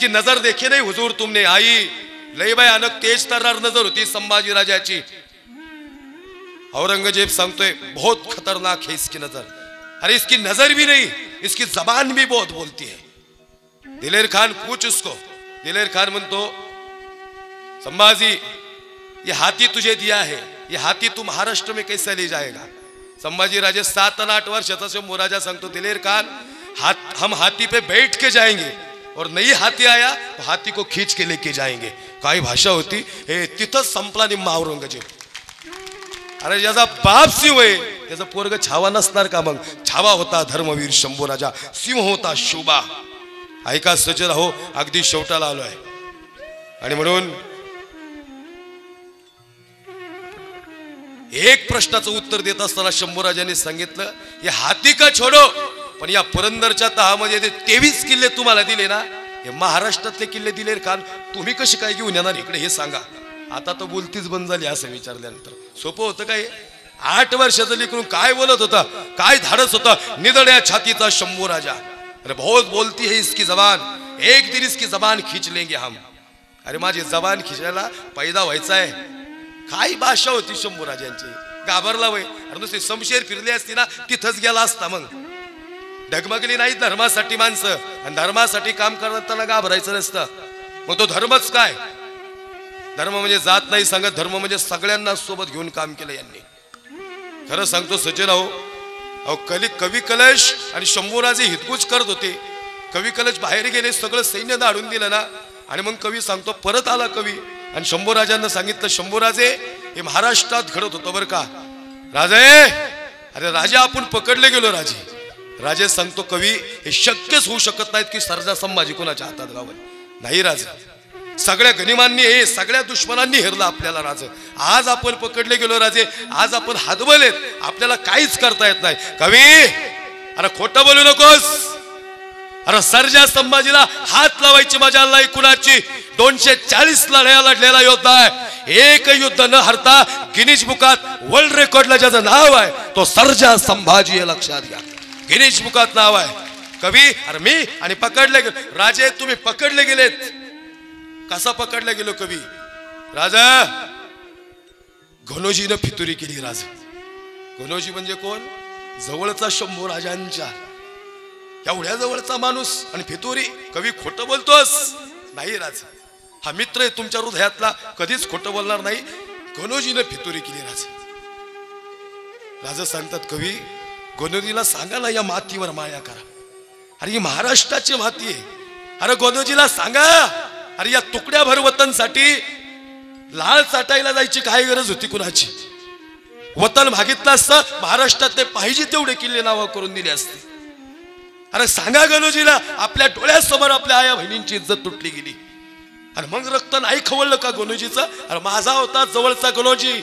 इसकी नजर देखी नहीं हुजूर तुमने आई, लय भयानक तेज तर्रार नजर होती संभाजी राजाची। औरंगजेब सांगतोय बहुत खतरनाक है इसकी नजर। अरे इसकी नजर भी नहीं, इसकी जबान भी बहुत बोलती है। दिलेर खान पूछ उसको। दिलेर खान म्हणतो संभाजी ये हाथी तुझे दिया है, ये हाथी तू महाराष्ट्र में कैसे ले जाएगा? संभाजी राजे 7 और 8 वर्षाचा शंभू राजा सांगतो दिलेर खान हम हाथी पे बैठ के जाएंगे और नहीं हाथी आया तो हाथी को खींच के लेके जाएंगे। काय भाषा होती हे, तिथंच संपला निम्मा औरंगजेब। अरे ज्याचा बाप सिंह आहे त्याचा पोरग छावा नसणार का? मग छावा होता धर्मवीर शंभू राजा, सिंह होता शोभा। ऐका सजर हो, अगदी शेवटाला आलोय आणि म्हणून एक प्रश्नाचं उत्तर देत असताना शंभू राजांनी सांगितलं हे हाती का छोडो, पण या पुरंदरच्या तहामध्ये 23 किल्ले तुम्हाला दिले ना, हे महाराष्ट्रातले किल्ले दिले खान तुम्ही कशी काय घेऊन येणार इकडे हे सांगा। आता तर बोलतीच बंद झाली असं विचारल्यानंतर सोपं होतं काय? 8 वर्षाचं लेकरू काय बोलत होता, काय धाडस होता निदड्या छातीचा शंभू राजा। अरे बहुत बोलती है इसकी जबान, एक दिन इसकी जबान खींच लेंगे हम। अरे माझी जबान खिचायला पैदा व्हायचा आहे। काय भाषा होती शंभू राजांची, घाबरला वय। अरे नुसते शमशेर फिरले असती ना तिथंच गेला असता। मग डगमगली नाही धर्मासाठी माणसं, आणि धर्मासाठी काम करताना घाबरायचं नसतं। मग तो धर्मच काय? धर्म म्हणजे जात नाही सांगत, धर्म म्हणजे सगळ्यांना सोबत घेऊन काम केलं यांनी। खरं सांगतो सचिन अहो कवी कलश आणि शंभूराजे हितगुज करत होते। कवी कलश बाहेर गेले, सगळं सैन्य दाढून दिलं ना, आणि मग कवी सांगतो परत आला कवी आणि शंभूराजांना सांगितलं शंभूराजे हे महाराष्ट्रात घडत होतं बरं का राजे। अरे राजा आपण पकडले गेलो राजे। राजे सांगतो कवी हे शक्यच होऊ शकत नाहीत की सर्जा संभाजी कोणाच्या हातात गावल। नाही राजे, सगळ्या गनिमांनी हे सगळ्या दुश्मनांनी हेरलं आपल्याला राजे। आज आपण पकडले गेलो राजे, आज आपण हातबलेत, आपल्याला काहीच करता येत नाही। कवी अरे खोटं बोलू नकोस। अरे सर्जा संभाजीला हात लावायची मजा नाही कुणाची। 240 लढाया लढलेला योद्धा आहे, एक युद्ध न हरता गिनीज बुकात वर्ल्ड रेकॉर्डला ज्याचं नाव आहे तो सर्जा संभाजी हे लक्षात घ्या। गिनीज बुकात नाव आहे। कवी अरे मी आणि पकडले गेलो राजे, तुम्ही पकडले गेलेत। कसा पकडला गेलो कवी? राजा घनोजीनं फितुरी केली राजा। घनोजी म्हणजे कोण? जवळचा शंभू राजांच्या एवढ्या जवळचा माणूस आणि फितुरी। कवी खोटं बोलतोस? नाही राजा, हा मित्र आहे तुमच्या हृदयातला, कधीच खोटं बोलणार नाही। घनोजीनं फितुरी केली राजा। राजा सांगतात कवी गणोजीला सांगा ना या मातीवर माया करा। अरे ही महाराष्ट्राची माती आहे। अरे गणोजीला सांगा अरे या तुकड्या भर वतनसाठी लाल चाटायला जायची काय गरज होती कुणाची? वतन मागितलं असतं महाराष्ट्रातले पाहिजे तेवढे किल्ले नाव करून दिले असते। अरे सांगा गणोजीला आपल्या डोळ्यासमोर आपल्या आया बहिणींची इज्जत तुटली गेली आणि मग रक्त नाही खवळलं का गणोजीचं? अरे माझा होता जवळचा गणोजी,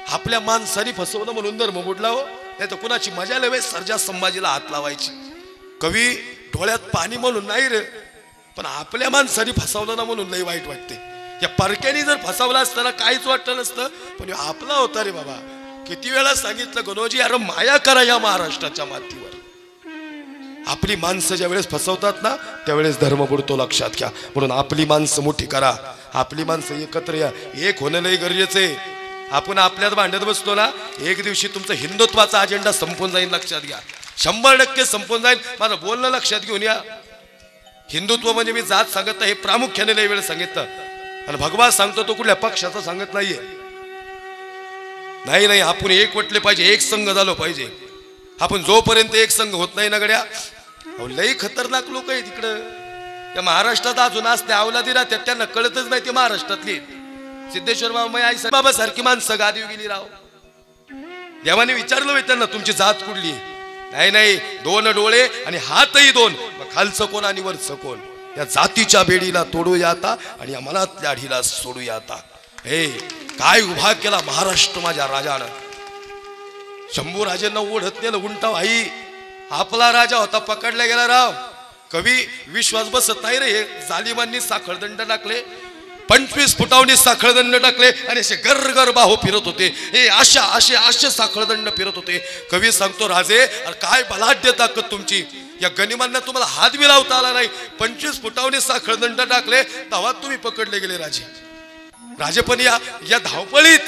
आपल्या माणसाने फसवलं म्हणून धर्म बुडला हो, नाही तर कुणाची मजा लेवे सर्जा संभाजीला हात लावायची। कवी डोळ्यात पाणी म्हणून नाही रे, पण आपल्या माणसाने फसवलं ना म्हणून लई वाईट वाटते। या परक्याने जर फसवलं असताना काहीच वाटलं नसतं, पण आपला होता रे बाबा। किती वेळा सांगितलं गणोजी अरे माया करा या महाराष्ट्राच्या मातीवर। आपली माणसं ज्या वेळेस फसवतात ना त्यावेळेस धर्म बुडतो, लक्षात घ्या। म्हणून आपली माणसं मोठी करा, आपली माणसं एकत्र या, एक होणं लई गरजेचं आहे। आपण आपल्यात भांडत बसतो ना, एक दिवशी तुमचा हिंदुत्वाचा अजेंडा संपून जाईल, लक्षात घ्या। 100% संपून जाईल। माझं बोलणं लक्षात घेऊन या। हिंदुत्व म्हणजे मी जात सांगत नाही, हे प्रामुख्याने लई वेळ सांगितलं, आणि भगवा सांगतो तो कुठल्या पक्षाचा सांगत नाहीये। नाही आपण एकवटले पाहिजे, एक संघ झालो पाहिजे। आपण जोपर्यंत एक संघ होत नाही ना गड्या, लई खतरनाक लोक आहेत तिकडं। त्या महाराष्ट्रात अजून असते अवलादी राहतात, त्यांना कळतच नाही ते महाराष्ट्रातली। सिद्धेश्वर बाबा आई बाबा सारखी माणसं गादीवर गेली राव। देवाने विचारलं त्यांना तुमची जात कुठली? नाही 2 डोळे आणि हातही 2, मग खालचं कोण आणि वरचं कोण? या जातीच्या बेडीला तोडूया आता आणि या मनातल्या ढीला सोडूया आता। हे काय उभा केला महाराष्ट्र माझ्या राजानं। शंभू राजांना ओढत नेलं उंटा भाई, आपला राजा होता पकडला गेला राव। कवी विश्वास बसत नाही रे, जालिमांनी साखळदंड टाकले। 25 फुटावनी साखळदंड टाकले आणि असे गरगर बाहो फिरत होते. हे असे साखळदंड फिरत होते. कवी सांगतो राजे अरे काय बलाढ्य ताकद तुमची, या गनिमांना तुम्हाला हात बी लावता आला नाही. 25 फुटावनी साखळदंड टाकले तेव्हा तुम्ही पकडले गेले राजे. पण या धावपळीत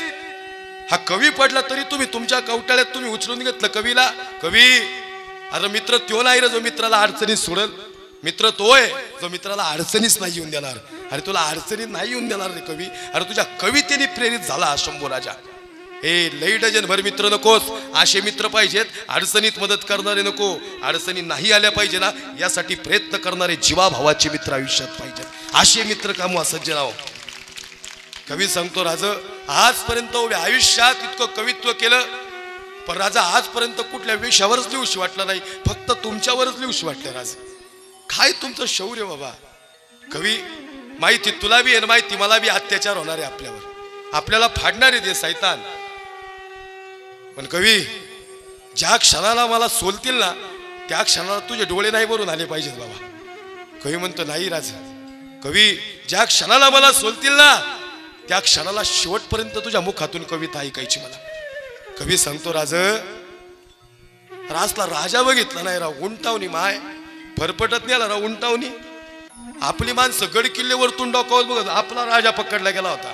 हा कवी पडला तरी तुम्ही तुमच्या कवटाळ्यात तुम्ही उचलून घेतलं कवीला. कवी अरे मित्र तो नाही रे जो मित्राला अडचणीत सोडल. मित्र तो आहे जो मित्राला अडचणीच नाही येऊन देणार. अरे तुला अडचणीत नाही येऊन देणार रे कवी. अरे तुझ्या कवितेने प्रेरित झाला शंभू राजा. हे लई डझन भर मित्र नकोस, असे मित्र पाहिजेत अडचणीत मदत करणारे नको. अडचणी नाही आल्या पाहिजे ना यासाठी प्रयत्न करणारे जीवाभावाचे मित्र आयुष्यात पाहिजेत. असे मित्र कामू सज्जन आहो. कवी सांगतो राज आजपर्यंत उभ्या आयुष्यात इतकं कवित्व केलं पण राजा आजपर्यंत कुठल्या विषयावरच लिहूशी वाटलं नाही, फक्त तुमच्यावरच लिहूशी वाटलं. राज काय तुमचं शौर्य बाबा. कवी माहिती तुला बी आहे माहिती मला बी अत्याचार होणार आहे आपल्यावर, आपल्याला फाडणार आहे ते सैतान. पण कवी ज्या क्षणाला मला सोलतील ना त्या क्षणाला तुझे डोळे नाही भरून आले पाहिजेत बाबा. कवी म्हणतो नाही राज, कवी ज्या क्षणाला मला सोलतील ना त्या क्षणाला शेवटपर्यंत तुझ्या मुखातून कविता ऐकायची मला. कवी सांगतो राजला राजा बघितला नाही राव, उंटावनी माय फरफटत नाही आला राव उंटावनी. आपली माणसं गड किल्ल्यावरतून डोकावत बघत आपला राजा पकडला गेला होता.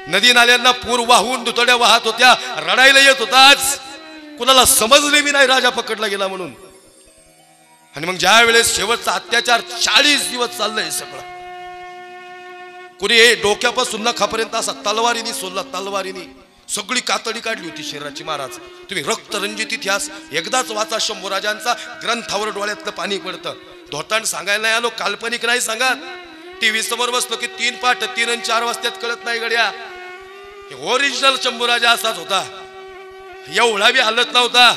नदी नाल्यांना पूर वाहून दुतड्या वाहत होत्या, रडायला येत होताच, कुणाला समजले मी नाही राजा पकडला गेला म्हणून. आणि मग ज्या वेळेस शेवटचा अत्याचार 40 दिवस चाललंय सगळं, कुणी डोक्यापासून नखापर्यंत असा तलवारीने सोडला, तलवारीने सगळी कातडी काढली होती शरीराची. महाराज तुम्ही रक्तरंजित इतिहास एकदाच वाचा शंभू राजांचा, ग्रंथावर डोळ्यातलं पाणी पडतं. धोतांड सांगायला नाही आलो, काल्पनिक नाही सांगत. टीव्ही समोर बसलो की 3 पाठ 3 आणि 4 वाजत्यात कळत नाही गड्या. ओरिजिनल शंभू राजा असाच होता, एवढा बी हालत नव्हता.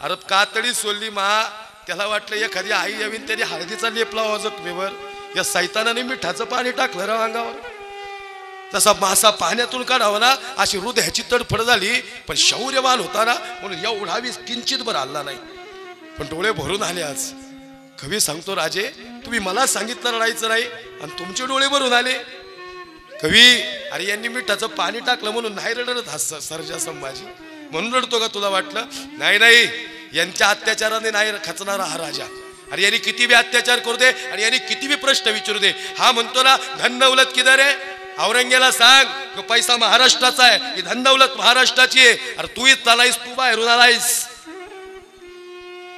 अरे कातडी सोडली मा, त्याला वाटलं एखादी आई यावीन तरी हळदीचा लेप लावा जखमेवर. या सैतानाने मिठाचं पाणी टाकलं राव अंगावर. तसा मासा पाण्यातून काढावा ना अशी हृदयाची तडफड झाली. पण शौर्यवान होता ना म्हणून एवढा बी किंचित भर आला नाही, पण डोळे भरून आले. आज कवी सांगतो राजे तुम्ही मला सांगितलं रडायचं नाही आणि तुमचे डोळे भरून आले. कवी अरे यांनी मिठाचं पाणी टाकलं म्हणून नाही रडत हा सर्जा संभाजी, म्हणून रडतो का तुला वाटलं? नाही, यांच्या अत्याचाराने नाही खचणारा हा राजा. अरे यांनी किती बी अत्याचार करू दे आणि यांनी किती बी प्रश्न विचारू दे, हा म्हणतो ना धन दौलत किधर आहे. औरंगजेबाला सांग तो पैसा महाराष्ट्राचा आहे, ही धन दौलत महाराष्ट्राची आहे. अरे तू इथला नाहीस, तू बाहेरून आलायस.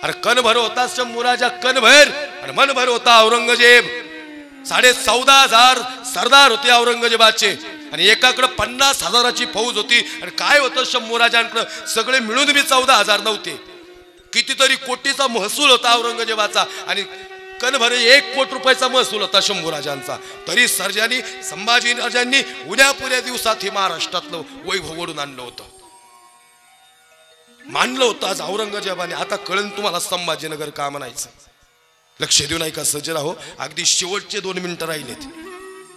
अरे कणभर होता शंभू राजा, कणभर, आणि मनभर होता औरंगजेब. 14,500 सरदार होते औरंगजेबाचे आणि एकाकडे 50,000ची फौज होती. आणि काय होतं शंभू राजांकडे सगळे मिळून बी 14,000 नव्हते. कितीतरी कोटीचा महसूल होता औरंगजेबाचा आणि कणभर 1 कोटी रुपयाचा महसूल होता शंभू राजांचा. तरी सर्जानी संभाजी राजांनी उद्यापुऱ्या दिवसात हे महाराष्ट्रातलं वैभव ओढून आणलं होतं, मानलं होतं. आज औरंगजेबाने आता कळण तुम्हाला संभाजीनगर का म्हणायचं. लक्ष देऊ नाही का सज्जन हो, अगदी शेवटचे 2 मिनिटं राहिलेत.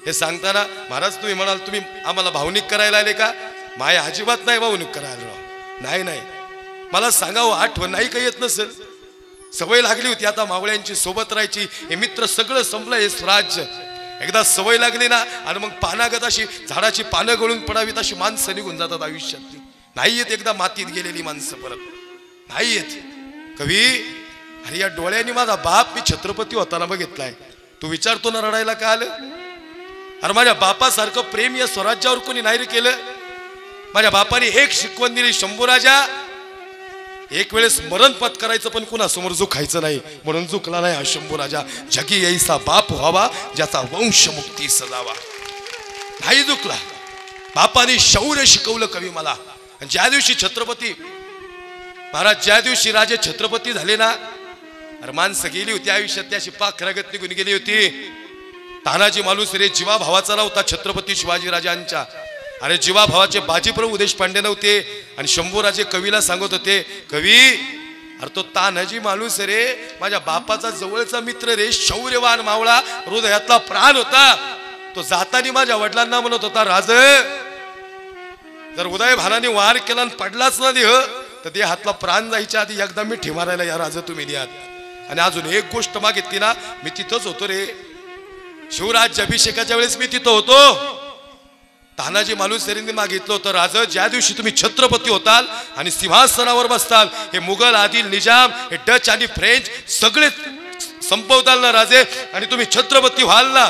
हे सांगताना महाराज तुम्ही म्हणाल तुम्ही आम्हाला भावनिक करायला आले का? माया अजिबात नाही भावनिक करायला राव. नाही मला सांगावं, आठवण नाही काही येत नसेल, सवय लागली होती आता मावळ्यांची सोबत राहायची. हे मित्र सगळं संपलं, हे स्वराज्य एकदा सवय लागली ना आणि मग पानागत अशी झाडाची पानं गळून पडावीत अशी माणसं निघून जातात आयुष्यातली. नाही येत एकदा मातीत गेलेली माणसं परत नाही येत. कवी अरे या डोळ्यांनी माझा बाप मी छत्रपती होताना बघितलाय. तू विचारतो ना रडायला का आलं? अरे माझ्या बापासारखं प्रेम या स्वराज्यावर कोणी नाही रे केलं. माझ्या बापाने एक शिकवण दिली, शंभू राजा एक वेळेस मरण पत्करायचं पण कुणासमोर झुकायचं नाही, म्हणून झुकला नाही हा शंभू राजा. जगी यायचा बाप व्हावा ज्याचा वंश मुक्ती सजावा. नाही झुकला, बापाने शौर्य शिकवलं कवी मला. ज्या दिवशी छत्रपती महाराज, ज्या दिवशी राजे छत्रपती झाले ना, अरे माणसं गेली होती आयुष्यात त्याशी पाखरागत निघून गेली होती. तानाजी मालुसरे जीवा भावाचा नव्हता छत्रपती शिवाजी राजांच्या. अरे जीवा भावाचे बाजीप्रभू देशपांडे नव्हते. आणि शंभूराजे कवीला सांगत होते, कवी अरे तो तानाजी मालुसरे माझ्या बापाचा जवळचा मित्र रे, शौर्यवान मावळा, हृदयातला प्राण होता. तो जाताना माझ्या वडिलांना म्हणत होता, राज जर उदय भानाने वार केला आणि पडलाच ना देह तर ते हातला प्राण जायच्या आधी एकदा मी ठिमारायला या राज तुम्ही द्यात. आणि अजून एक गोष्ट मागितली ना, मी तिथंच होतो रे, शिवराज्य अभिषेकाच्या वेळेस मी तिथं होतो. तानाजी मालुसरेंनी मागितलं होतं, राजा ज्या दिवशी तुम्ही छत्रपती होताल आणि सिंहासनावर बसताल, हे मुघल, आदिल, निजाम, हे डच आणि फ्रेंच सगळे संपवताल ना राजे, आणि तुम्ही छत्रपती व्हाल ना,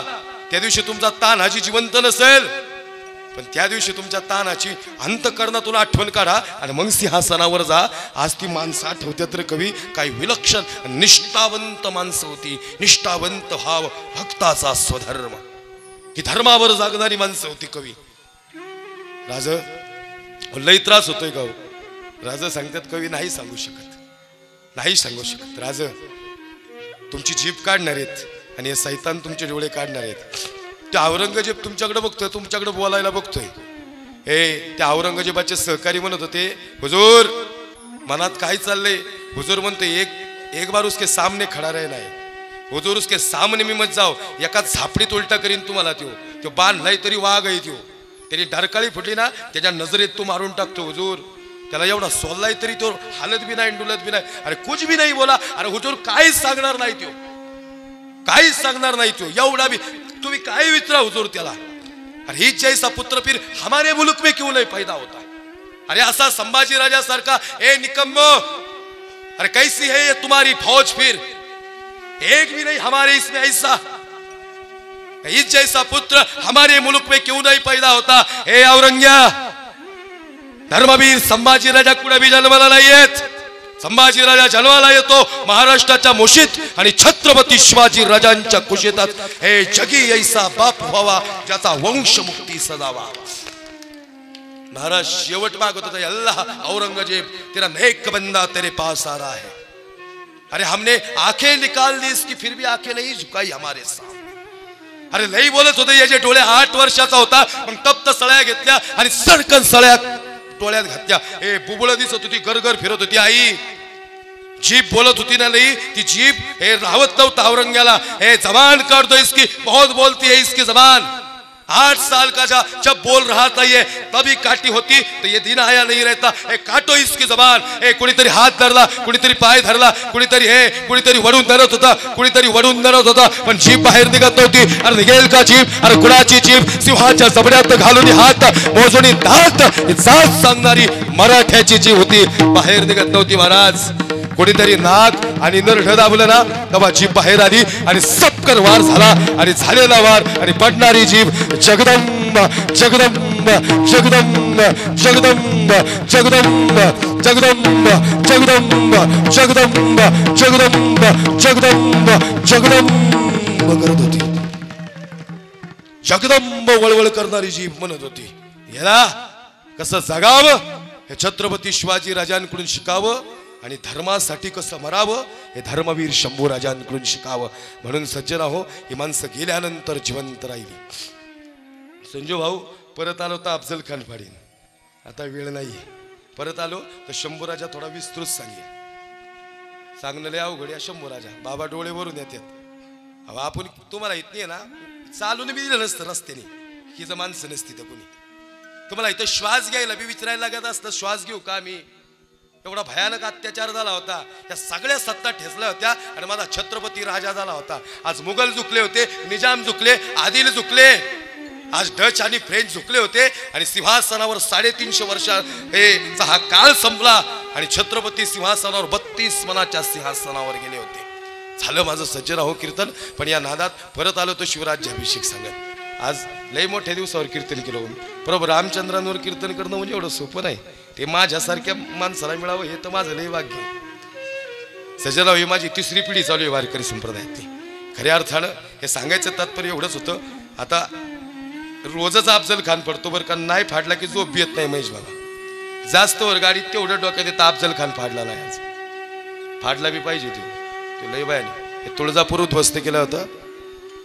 त्या दिवशी तुमचा तानाजी जिवंत नसेल, पण त्या दिवशी तुमच्या तानाची अंतःकरणातून आठवण काढा आणि मग सिंहासनावर जा. आज ती माणसं आठवतात रे कवी, काही विलक्षण निष्ठावंत माणसं होती. निष्ठावंत भाव भक्ताचा स्वधर्म, ही धर्मावर जागणारी माणसं होती कवी. राज लई त्रास होतोय गाव. राजा सांगतात कवी नाही सांगू शकत, नाही सांगू शकत. राज तुमची जीभ काढणार आहेत आणि हे सैतान तुमचे डोळे काढणार आहेत. त्या औरंगजेब तुमच्याकडे बघतोय, तुमच्याकडे बोलायला बघतोय. हे त्या औरंगजेबाचे सहकारी म्हणत होते, हुजूर मनात काय चाललंय. हुजूर म्हणते एक बार उसके सामने खडा रहना है. हुजूर उसके सामने मी मत जाओ, एका झापडीत उलटा करीन तुम्हाला. त्यो बांधलाय तरी वाघ आहे. त्याची डरकाळी फुटली ना, त्याच्या नजरेत तो मारून टाकतो. हुजूर त्याला एवढा सोललाय तरी तो हालत बी नाही, डुलत बी नाही. अरे कुछ भी नाही बोला. अरे हुजूर काहीच सांगणार नाही, त्यो काहीच सांगणार नाही. तो एवढा बी तुम्ही काय विचारा हुजूर त्याला. अरे ही जैसा पुत्र फिर हमारे मुल्क में क्यों नहीं पैदा होता. अरे असा संभाजी राजा सारखा, ए निकम्मो, अरे कैसी है ये तुम्हारी फौज, फिर एक भी नहीं हमारे इसमें ऐसा. इस जैसा पुत्र हमारे मुल्क में क्यों नहीं पैदा होता. हे औरंग्या, धर्मवीर संभाजी राजा कुठे बी जन्माला नाही येत. संभाजी राजा जन्माला येतो महाराष्ट्राच्या मुशीत आणि छत्रपती शिवाजी राजांच्या कुशीतात. हे जगी ऐसा बाप व्हावा, ज्याचा वंश मुक्ती सदावा. महाराज शेवट मागत होता, अल्लाह औरंगजेब तेरा नेक बंदा तेरे पास आ रहा है. अरे हमने आंखें निकाल दी इसकी, फिर भी आंखें नहीं झुकाई हमारे सामने. अरे नाही बोलत होते, याचे डोळे 8 वर्षाचा होता, पण तप्त सळ्या घेतल्या आणि सडकन सळ्या डोळ्यात घातल्या. हे बुबुळ दिसत होती, गरगर फिरत होती. आई जीभ बोलत होती ना, नाही ती जीभ हे राहत नव्हता औरंग्याला. हे जबान काट दो इसकी, बहुत बोलती है इसकी जबान. 8 साल का जब बोल रहा था ये, तभी काटी होती तो ये दिन आया नहीं रहता. हे काटो इसकी जबान. हे कुणीतरी हात धरला, कुणीतरी पाय धरला, कुणीतरी वडून धरत होता, कुणीतरी वडून धरत होता, पण जीभ बाहेर निघत नव्हती. अरे निघेल का जीभ. अरे कुणाची जीभ. सिंहाच्या जबड्यात घालून हात मोजून दात जात सांगणारी मराठ्याची जीभ होती, बाहेर निघत नव्हती. महाराज कोणीतरी नाक आणि नरड दाबलं ना, तेव्हा जीभ बाहेर आली आणि सपकन वार झाला. आणि झालेला वार आणि पडणारी जीभ जगदंब जगदंब जगदंब जगदंब जगदंब जगदंब जगदंब जगदंब जगदंब जगदंब जगदंब करत होती. जगदंब वळवळ करणारी जीभ म्हणत होती, याला कसं जगावं हे छत्रपती शिवाजी राजांकडून शिकावं आणि धर्मासाठी कसं मरावं हे धर्मवीर शंभू राजांकडून शिकावं. म्हणून सज्जन हो, ही माणसं गेल्यानंतर जिवंत राहिली. संजू भाऊ परत आलो तर अफजल खान फाडीन, आता वेळ नाहीये. परत आलो तर शंभू राजा थोडा विस्तृत सांगेल. सांगणं लय अवघड आहे. शंभू राजा बाबा डोळे वरून येतात. अहो आपण तुम्हाला येत नाही ना, चालून बी दिलं नसतं रस्त्याने, ही जर माणसं नसती तर कोणी. तुम्हाला इथं श्वास घ्यायला बी विचारायला लागत असतं, श्वास घेऊ का मी. एवढा भयानक अत्याचार झाला होता, या सगळ्या सत्ता ठेचल्या होत्या आणि माझा छत्रपती राजा झाला होता. आज मुघल झुकले होते, निजाम झुकले, आदिल झुकले, आज डच आणि फ्रेंच झुकले होते आणि सिंहासनावर 350 वर्षा हा काळ संपला आणि छत्रपती सिंहासनावर 32 मनाच्या सिंहासनावर गेले होते. झालं माझं सज्जन हो कीर्तन. पण या नादात परत आलो तो शिवराज्याभिषेक सांगत. आज लय मोठ्या दिवसावर कीर्तन केलं. बरोबर रामचंद्रांवर कीर्तन करणं म्हणजे एवढं सोपं नाही. ते माझ्यासारख्या माणसाला मिळावं हे तर माझं लय भाग्य. सज्जनराव ही माझी 3री पिढी चालू आहे वारकरी संप्रदायातली. खऱ्या अर्थानं हे सांगायचं तात्पर्य एवढंच होतं. आता रोजच अफजल खान पडतो बरं का, नाही फाडला की झोप येत नाही महेश बाबा. जास्त वर गाडीत तेवढं डोक्यात येतं अफजल खान फाडला नाही. आज फाडला बी पाहिजे तो लय बायाने. हे तुळजापूर उद्ध्वस्त केलं होतं,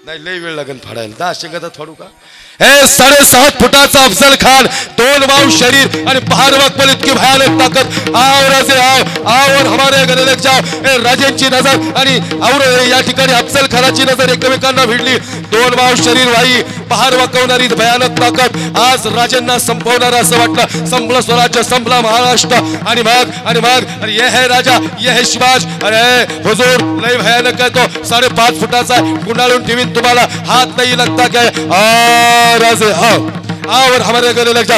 नाही लय वेळ लागेल फाडायला. 10 शेंगात फाडू का. हे 7.5 फुटाचा अफजल खान, 2 बाहु शरीर आणि पहाड़ वक्बल इतकी भयानक ताकद. आओ राजे आओ आओ और हमारे घरे लग जाओ. हे राजेंची नजर आणि और या ठिकाणी अफजल खानाची नजर एकमेकांना भिडली. 2 बाहु शरीर वाई, पहाड़ वाकवणारी भयानक ताकद. आज राजांना संपवणार असं वाटलं. संपलं स्वराज्य, संपला महाराष्ट्र. आणि मग ये है राजा, ये है शिवाज. अरे हुजूर लय भयानक आहे तो. 5.5 फुटाचा गुंडाळून ठेवीन तुम्हाला, हात नाही लगता काय. राजे आओ और हमारे गले लग जा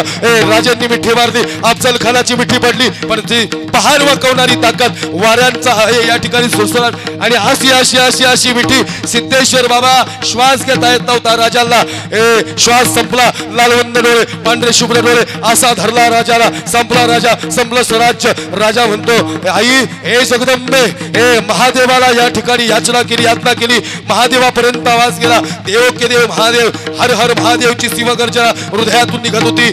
राजांनी मिठी मारली अफजल खानाची मिठी पडली पण ती पहाड वाकवणारी ताकद वाऱ्यांचा आहे या ठिकाणी सुसराट आणि अशी अशी अशी अशी मिठी सिद्धेश्वर बाबा श्वास घेता येत नव्हता राजाला श्वास संपला लालवंद डोळे पांढरे शुभ्र डोळे असा धरला राजाला संपला राजा संपलं स्वराज्य राजा म्हणतो आई हे जगदंबे हे महादेवाला या ठिकाणी याचना केली महादेवापर्यंत आवाज गेला देव के देव महादेव हर हर महादेवची शिवगर्जना हृदयातून निघत होती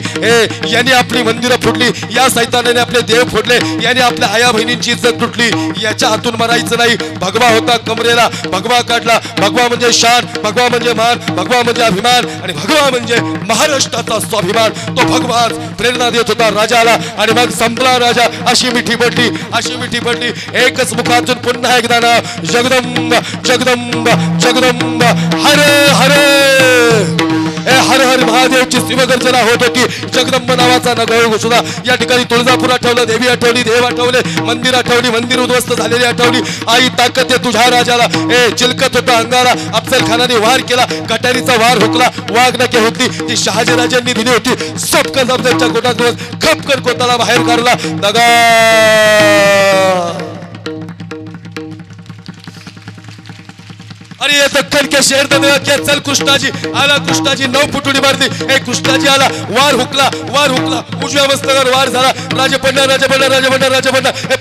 यांनी आपली मंदिरं फोडली या सैतानाने आपले देव फोडले यांनी आपल्या आया बहिणींची इज्जत तुटली याच्या हातून मरायचं नाही भगवा होता कमरेला भगवा काढला भगवा म्हणजे शान भगवा म्हणजे मान भगवा म्हणजे अभिमान आणि भगवा म्हणजे महाराष्ट्राचा स्वाभिमान तो भगवान प्रेरणा देत होता राजाला आणि मग संपला राजा अशी मिठी पडली एकच मुखातून पुन्हा एकदा ना जगदंब जगदंब जगदंब हरे हरे हर हर महादेवची शिवगर्जना होत होती जगदंब नावाचा नगर घोषणा या ठिकाणी तुळजापूर आठवलं देवी आठवली देव आठवले मंदिर आठवली मंदिर उद्ध्वस्त झालेली आठवली आई ताकद आहे तुझ्या राजाला चिलकत होता अंगाला अफजल खानाने वार केला कटारीचा वार हुकला वाघ नके होती ती शहाजीराजांनी दिली होती सबकन अफजलच्या गोटात खपकन कोताला बाहेर काढला दगा अरे ये दक्कन के शेर दे क्या चल कृष्णाजी आला कृष्णाजी 9 फुटुडी मारली कृष्णाजी आला वार हुकला उजव्या मस्तकावर वार झाला राजे बंडा हे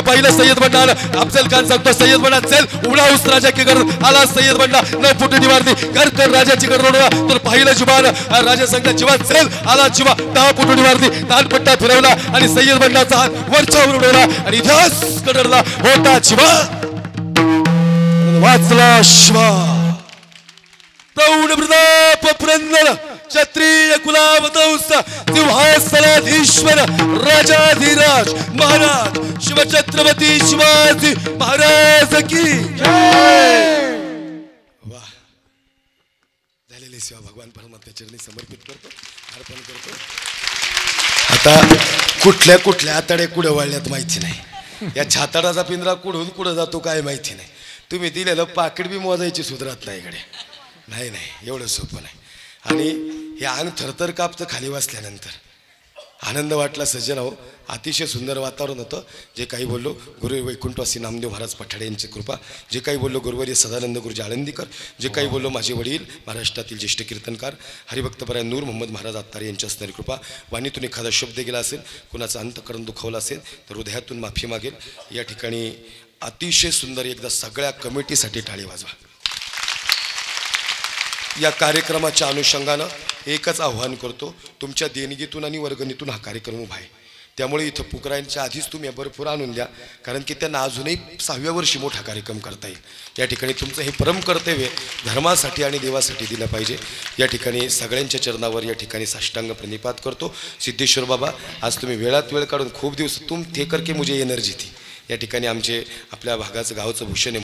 पाहिलं सय्यद बंडा आला अफजल खान सांगतो सय्यद बंडा चल उडा उस राजा के घर आला सय्यद बंडा 9 फुटुडी मारली कर राजाची घर रोडला तर पाहिलं जिवान राजा सांगला जिवा चल आला जिवा 10 फुटुडी मारली दानपट्टा फिरवला आणि सय्यद बंडाचा हात वरच्यावर उडवला आणि इतिहास कडरला होता जिवा वाचला शिवा प्रौढ प्रताप पुरंदर क्षत्रिय कुलावतंस सिंहासनाधीश्वर राजाधिराज महाराज शिवछत्रपती शिवाजी महाराज की जय वाह झालेली सेवा भगवान परमात्म्या चरणी समर्पित करतो अर्पण करतो आता कुठल्या आताडे कुठे वळल्यात माहिती नाही या छाताडाचा पिंजरा कुठून कुठं जातो काय माहिती नाही तुम्ही दिलेलं पाकिट बी मोजायची सुधरत नाही इकडे नाही एवढं सोपं नाही आणि हे अंग थरथर कापतं खाली वाचल्यानंतर आनंद वाटला सज्जन हो अतिशय सुंदर वातावरण होतं जे काही बोललो गुरु वैकुंठवासी नामदेव महाराज पठाडे यांची कृपा जे काही बोललो गुरुवर्य सदानंद गुरुजी आळंदीकर जे काही बोललो माझे वडील महाराष्ट्रातील ज्येष्ठ कीर्तनकार हरिभक्तपरायण नूर मोहम्मद महाराज आत्तारे यांची असणारी कृपा वाणीतून एखादा शब्द गेला असेल कुणाचा अंतकरण दुखावला असेल तर हृदयातून माफी मागेल या ठिकाणी अतिशय सुंदर एकदा सगळ्या कमिटीसाठी टाळी वाजवा या कार्यक्रमाच्या अनुषंगानं एकच आव्हान करतो तुमच्या देणगीतून आणि वर्गणीतून हा कार्यक्रम उभा आहे त्यामुळे इथं पुकरायांच्या आधीच तुम्ही भरपूर आणून द्या कारण की त्यांना अजूनही 6व्या वर्षी मोठा कार्यक्रम करता येईल या ठिकाणी तुमचं हे परम कर्तव्य धर्मासाठी आणि देवासाठी दिलं पाहिजे या ठिकाणी सगळ्यांच्या चरणावर या ठिकाणी साष्टांग प्रणिपात करतो सिद्धेश्वर बाबा आज तुम्ही वेळात वेळ काढून खूप दिवस तुम थे करके मुझे एनर्जी थी या ठिकाणी आमचे आपल्या भागाचं गावचं भूषण